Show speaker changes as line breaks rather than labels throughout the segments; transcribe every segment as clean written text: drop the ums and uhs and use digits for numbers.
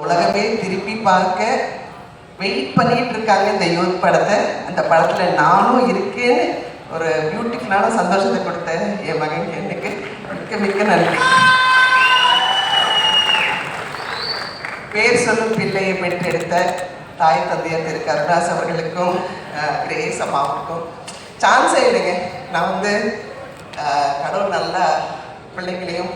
உலகமே திருப்பி பார்க்க வெயிட் பண்ணிட்டு இருக்காங்க இந்த யூத் படத்தை. அந்த படத்துல நானும் இருக்கேன்னு ஒரு பியூட்டிஃபுல்லான சந்தோஷத்தை கொடுத்த என் மகன் எனக்கு மிக்க மிக்க நன்றி. பேர் சொல்லும் பிள்ளையை பெற்றெடுத்த தாய் தந்தையர் திரு கருணாஸ் அவர்களுக்கும் கிரேஸ் அம்மாவுக்கும் சான்ஸே இல்லைங்க. நான் வந்து கடவுள் நல்ல பிள்ளைங்களையும்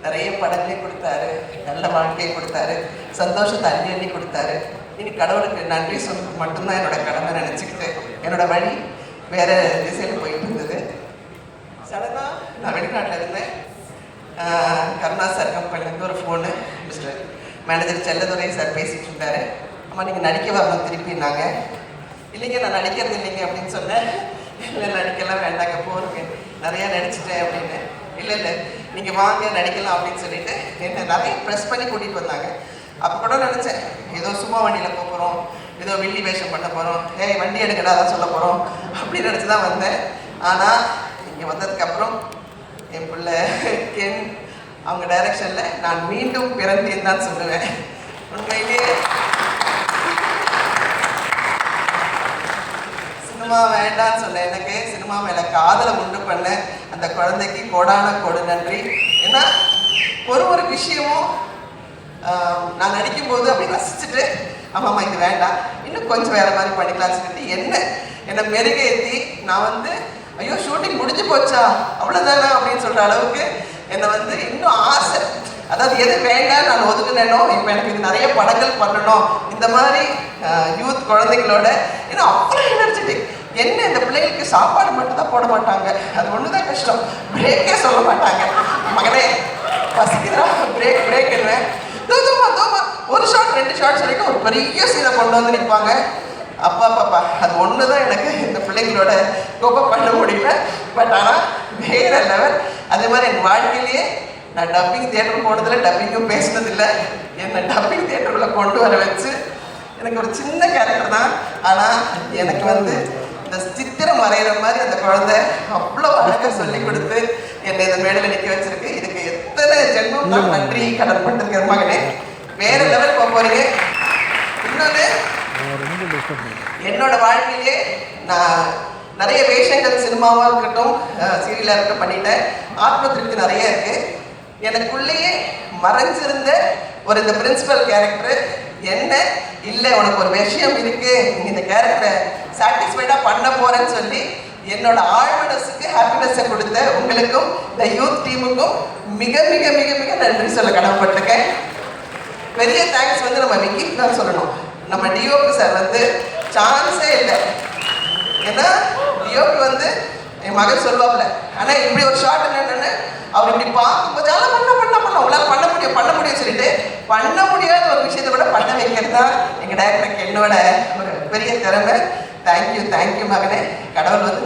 நிறைய படங்களே கொடுத்தாரு, நல்ல வாழ்க்கையை கொடுத்தாரு, சந்தோஷத்தை அள்ளி கொடுத்தாரு. இனி கடவுளுக்கு நன்றி சொல்றது மட்டும்தான் என்னோட கடமை நினச்சிக்கிட்டு என்னோட வழி வேற திசையில் போயிட்டு இருந்தது. சடனாக நான் வெளிநாட்டில் இருந்தேன். கருணாஸ் சார் கம்பெனிலேருந்து ஒரு phone, mister manager Selladurai sir பேசிகிட்டு இருந்தாரு. அம்மா நீங்கள் நடிக்க வரணும் திருப்பினாங்க. இல்லைங்க நான் நடிக்கிறது இல்லைங்க அப்படின்னு சொன்னேன். இல்லை நடிக்கலாம் வேண்டாங்க, போருங்க நிறையா நடிச்சிட்டேன் அப்படின்னு. இல்லை இல்லை நீங்கள் வாங்க நடிக்கலாம் அப்படின்னு சொல்லிட்டு என்னை நிறைய ப்ரெஸ் பண்ணி கூட்டிகிட்டு வந்தாங்க. அப்போ கூட நினச்சேன் ஏதோ சும்மா வண்டியில் போக போகிறோம், ஏதோ வெள்ளி வேஷம் பண்ண போகிறோம், ஏய் வண்டி எடுக்கடா தான் சொல்ல போகிறோம் அப்படின்னு நினச்சி தான் வந்தேன். ஆனால் இங்கே வந்ததுக்கப்புறம் என் பிள்ளை கென் அவங்க டைரக்ஷனில் நான் மீண்டும் பிறந்தேன் தான் சொல்லுவேன். உண்மையிலேயே சினிமா வேண்டான்னு சொல்ல எனக்கு சினிமா மேலே காதலை உண்டு பண்ண அந்த குழந்தைக்கு கோடான கோடு நன்றி. ஏன்னா ஒரு விஷயமும் நான் நடிக்கும்போது அப்படி ரசிச்சுட்டு ஆமாம்மா இது வேண்டாம் இன்னும் கொஞ்சம் வேறு மாதிரி பண்ணிக்கலாம்னு சொல்லிட்டு என்னை மெருகேற்றி நான் வந்து ஐயோ ஷூட்டிங் முடிஞ்சு போச்சா அவ்வளோதானா அப்படின்னு சொல்கிற அளவுக்கு என்னை வந்து இன்னும் ஆசை, அதாவது எது வேண்டாம் நான் ஒதுக்குனேனோ இப்போ எனக்கு இது நிறைய படங்கள் பண்ணணும் இந்த மாதிரி யூத் குழந்தைங்களோட. ஏன்னா அவ்வளோ எனர்ஜெட்டிக். என்ன இந்த பிள்ளைகளுக்கு சாப்பாடு மட்டும் தான் போட மாட்டாங்க, அது ஒன்று தான் கஷ்டம். பிரேக்கே சொல்ல மாட்டாங்க. மகனே பசிக்குதா பிரேக் பிரேக் என்ன தூமா தூமா ஒரு ஷாட் 2 ஷாட் சொல்லிட்டு ஒரு பெரிய சீனை கொண்டு வந்து நிற்பாங்க. அப்பா பாப்பா அது ஒன்று தான் எனக்கு இந்த பிள்ளைங்களோட கோப்பை பண்ண முடியல. பட் ஆனால் வேற லெவல். அதே மாதிரி என் வாழ்க்கையிலேயே நான் டப்பிங் தியேட்டர் போனதில்லை, டப்பிங்கும் பேசினதில்லை. என்னை டப்பிங் தியேட்டருக்குள்ளே கொண்டு வர வச்சு எனக்கு ஒரு சின்ன கேரக்டர் தான், ஆனால் எனக்கு வந்து இந்த சித்திரம் வரைகிற மாதிரி அந்த குழந்தை அவ்வளோ அழகாக சொல்லி கொடுத்து என்னை இந்த மேடையில் நிற்க வச்சிருக்கு. இதுக்கு எத்தனை ஜென்மம் தான் நன்றி கடன் பண்ணிருக்கிற மகனே. வேற லெவல் போக போறீங்க. இன்னொன்று என்னோட வாழ்க்கையிலே நான் நிறைய வேஷங்கள் சினிமாவாக இருக்கட்டும் சீரியலாக இருக்கட்டும் பண்ணிட்டேன். ஆத்ம திருப்தி நிறைய இருக்குது. எனக்குள்ளேயே மறைஞ்சிருந்த ஒரு இந்த பிரின்சிபல் கேரக்டர் என்ன இல்லை உனக்கு ஒரு விஷயம் இருக்குது நீ இந்த கேரக்டரை சாட்டிஸ்ஃபைடாக பண்ண போகிறேன்னு சொல்லி என்னோட ஆழ்மனசுக்கு ஹாப்பினஸை கொடுத்த உங்களுக்கும் இந்த யூத் டீமுக்கும் மிக மிக மிக மிக நன்றி சொல்ல கடமைப்பட்டிருக்கேன். பெரிய தேங்க்ஸ் வந்து நம்ம விக்கிக்கு தான் சொல்லணும். நம்ம டிஓபி சார் வந்து சான்ஸே இல்லை. ஏன்னா டிஓபி வந்து என் மகன் சொல்லுவாப்ல, ஆனால் இப்படி ஒரு ஷார்ட் என்னென்னு அவர் இப்படி பார்க்கும்போது அதெல்லாம் பண்ண உங்களால் பண்ண முடியும் சொல்லிட்டு பண்ண முடியாத ஒரு விஷயத்தை கூட பண்ண வைக்கிறது தான் எங்கள் டைரக்டருக்கு என்னோட ஒரு பெரிய திறமை. தேங்க்யூ மகனே. கடவுள் வந்து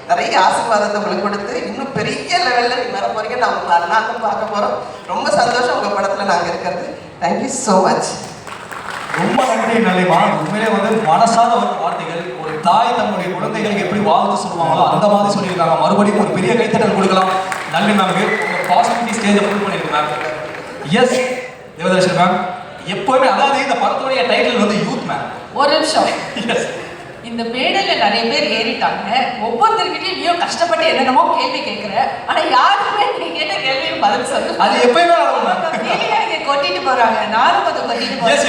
நிறைய ஆசீர்வாதத்தை உங்களுக்கு கொடுத்து இன்னும் பெரிய லெவலில் நீங்கள் வர போகிறீங்க. நான் உங்களை அண்ணாக்கும் பார்க்க போகிறோம். ரொம்ப சந்தோஷம் உங்கள் படத்தில் நாங்கள் இருக்கிறது. Thank you so much.
ரொம்ப நன்றி நல்லைமா. உண்மையிலே வந்து மனசாத ஒரு வார்த்தைகள். ஒரு தாய் தன்னுடைய குழந்தைகளுக்கு எப்படி வாழ்த்து சொல்லுவாங்களோ அந்த மாதிரி சொல்லியிருக்காங்க. மறுபடியும் ஒரு பெரிய கைத்தட்டல் கொடுக்கலாம் நல்லி மேம்க்கு. உங்கள் பாசிட்டிவிட்டி ஸ்டேஜை ஃபுல் பண்ணியிருக்கு மேம். எஸ் தேவதர்ஷன் மேம் எப்போவுமே அதாவது இந்த படத்துடைய டைட்டில் வந்து யூத் மேம்.
ஒரு நிமிஷம். இந்த மேடையில் நிறைய பேர் ஏறிட்டாங்க. ஒவ்வொருத்தருக்கிட்டையும் நீயும் கஷ்டப்பட்டு என்னென்னமோ கேள்வி கேட்குற, ஆனால் யாருமே நீ கேட்ட கேள்வியும் பதில் சொல்லு.
அது எப்பயுமே
கேள்வி கொட்டிட்டு போறாங்க. நானும் கொஞ்சம் கொட்டிட்டு போறேன்.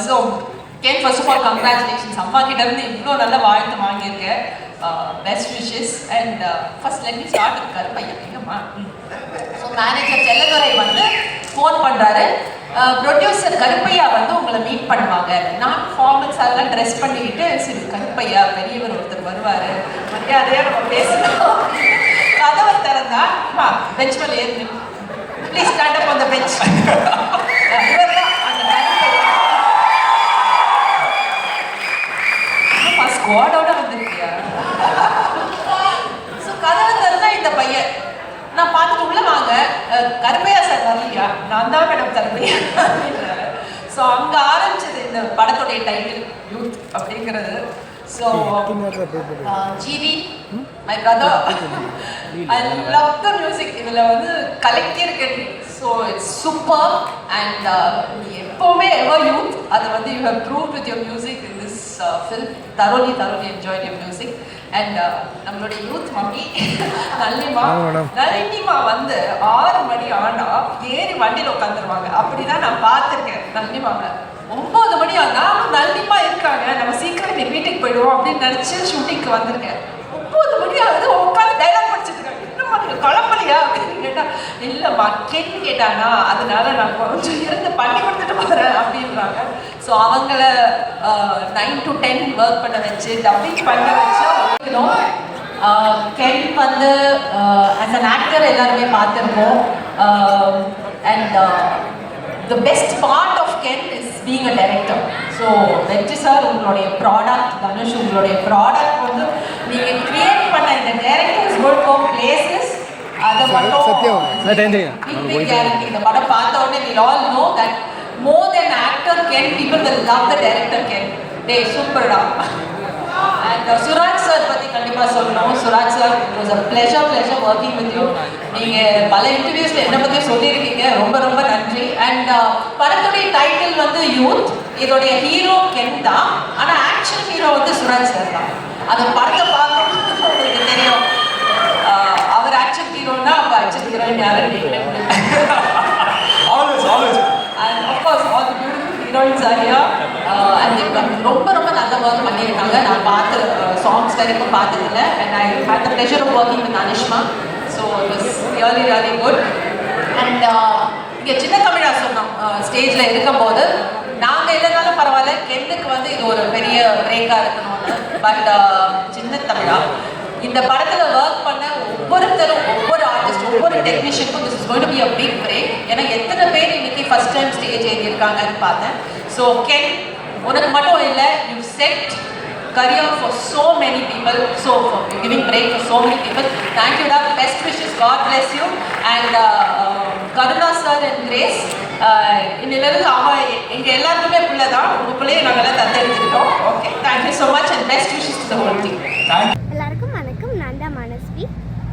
So can first of all congratulations. அம்மா கிட்ட இருந்து இவ்வளோ நல்ல வாழ்த்து வாங்கியிருக்கேன். Best wishes. And first let me start with Karuppaiya. எங்கம்மா? ஸோ மேனேஜர் செல்லதுரை வந்து ஃபோன் பண்ணுறாரு. ப்ரொடியூசர் கருப்பையா வந்து உங்களை மீட் பண்ணுவாங்க. நான் ஃபார்மல்ஸ் அதெல்லாம் ட்ரெஸ் பண்ணிக்கிட்டு சரி கருப்பையா பெரியவர் ஒருத்தர் வருவார், மரியாதையாக நம்ம பேசணும். கதவை திறந்தா பெஞ்ச் மேலே ஏறு, please stand up on the bench. இவர் தான் அந்த கருப்பையா. ஸ்குவாடோட வந்துருக்கியா? ஸோ கதவை திறந்தா இந்த பையன் நான் பார்த்துட்டு உள்ள வாங்க, கருப்பையா சார் வரலையா? நான் தான் மேடம் கருப்பையா அப்படின்றாரு. ஸோ அங்கே ஆரம்பிச்சது இந்த படத்துடைய டைட்டில் யூத் அப்படிங்கிறது. So GV my brother, I love the music. இதில் வந்து கலெக்டியிருக்கேன். ஸோ இட்ஸ் சூப்பர் அண்ட் எப்போவுமே எவர் யூத் அதை வந்து you have prove with your music in this film. thoroughly enjoy your music. And நம்மளுடைய யூத் மம்மி நளினிமா வந்து 6 மணி ஆனால் ஏறி வண்டியில் உட்காந்துருவாங்க. அப்படிதான் நான் பார்த்துருக்கேன் நளினிமாவை. 9 மணி நானும் நளினிமா இருக்காங்க, நம்ம சீக்கிரம் இன்னைக்கு வீட்டுக்கு போயிடுவோம் அப்படின்னு நினச்சி ஷூட்டிங்க்கு வந்திருக்கேன். 9 மணி ஆகுது, உட்காந்து டைலாக் படிச்சுட்டு இருக்காங்க. இன்னும் நீங்கள் கிளம்பலையா அப்படின்னு கேட்டால் இல்லைம்மா கேள்வி கேட்டானா அதனால நான் கொஞ்சம் இருந்து பண்ணி கொடுத்துட்டு போகிறேன் அப்படின்றாங்க. ஸோ அவங்கள 9 to 10 ஒர்க் பண்ண வச்சு டப்பிங் பண்ண வச்சு கென் வந்து ஆஸ் அன் ஆக்டர் எல்லாருமே பார்த்துருக்கோம். And the best part of Ken is being a director. So Vetri sir உங்களுடைய ப்ராடக்ட், தனுஷ் உங்களுடைய ப்ராடக்ட் வந்து நீங்கள் கிரியேட் பண்ண இந்த டைரக்டர்ஸ் வேர்ல்ட் கோ பிளேசஸ் அதை மட்டும் கேரண்டி. இந்த படம் பார்த்த உடனே we all know that more than actor Ken, people will love the director Ken. They super da. And Suraj sir பத்தி கண்டிப்பா சொல்லணும். Suraj sir, it was a pleasure working with you. நீங்க பல இன்டர்வியூஸ்ல என்ன பத்தி சொல்லியிருக்கீங்க, ரொம்ப ரொம்ப நன்றி. அண்ட் படத்துடைய டைட்டில் வந்து யூத், இதோடைய ஹீரோ கென் தான், ஆனா ஆக்ஷன் ஹீரோ வந்து சுராஜ் சார் தான். அந்த படத்தை பார்க்கணும் உங்களுக்கு தெரியும். அவர் ஆக்ஷன் ஹீரோனா அப்ப ஆக்ஷன் ஹீரோயின் யாரும்
always
and of course all the beautiful heroines are here and they ரொம்ப ரொம்ப நல்ல ஒர்க் பண்ணியிருக்காங்க. நான் பார்த்த சாங்ஸ் வரைக்கும் பார்த்ததில்ல and I had the pleasure of working with Anishma, so it was really good. And இங்கே சின்ன தமிழா சொன்னோம் ஸ்டேஜில் இருக்கும்போது, நாங்கள் இல்லைனாலும் பரவாயில்ல, கென்னுக்கு வந்து இது ஒரு பெரிய பிரேக்காக இருக்கணும்னு. பட் சின்ன தமிழா இந்த படத்தில் ஒர்க் பண்ண ஒவ்வொருத்தரும், ஒவ்வொரு ஆர்டிஸ்ட், ஒவ்வொரு டெக்னீஷியனுக்கும் this is going to be a big break. ஏன்னா எத்தனை பேர் இன்னைக்கு ஃபர்ஸ்ட் டைம் ஸ்டேஜ் ஏறியிருக்காங்கன்னு பார்த்தேன். ஸோ கென், உனக்கு மட்டும் இல்லை, you said career for so many people, so for giving break for so many people. Thank you, Dad. Best wishes. God bless you. And Karuna sir and Grace, இன்னிலிருந்து அவன் எங்கள் எல்லாருக்குமே பிள்ளை தான், உங்கள் பிள்ளையை நாங்கள்லாம் தத்தெடுத்துக்கிட்டோம். Okay, thank you so much and best wishes to the whole team.
எல்லாருக்கும் வணக்கம். நான் தான் மனஸ்வி.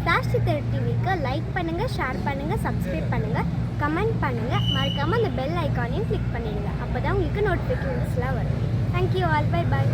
ஃப்ளாஷ் டிவிக்கு லைக் பண்ணுங்கள், ஷேர் பண்ணுங்கள், சப்ஸ்கிரைப் பண்ணுங்கள், கமெண்ட் பண்ணுங்கள், மறக்காமல் அந்த பெல் ஐக்கானையும் கிளிக் பண்ணிடுங்க. அப்போ தான் உங்களுக்கு நோட்டிஃபிகேஷன்ஸ்லாம் வரும். Thank you all. Bye bye.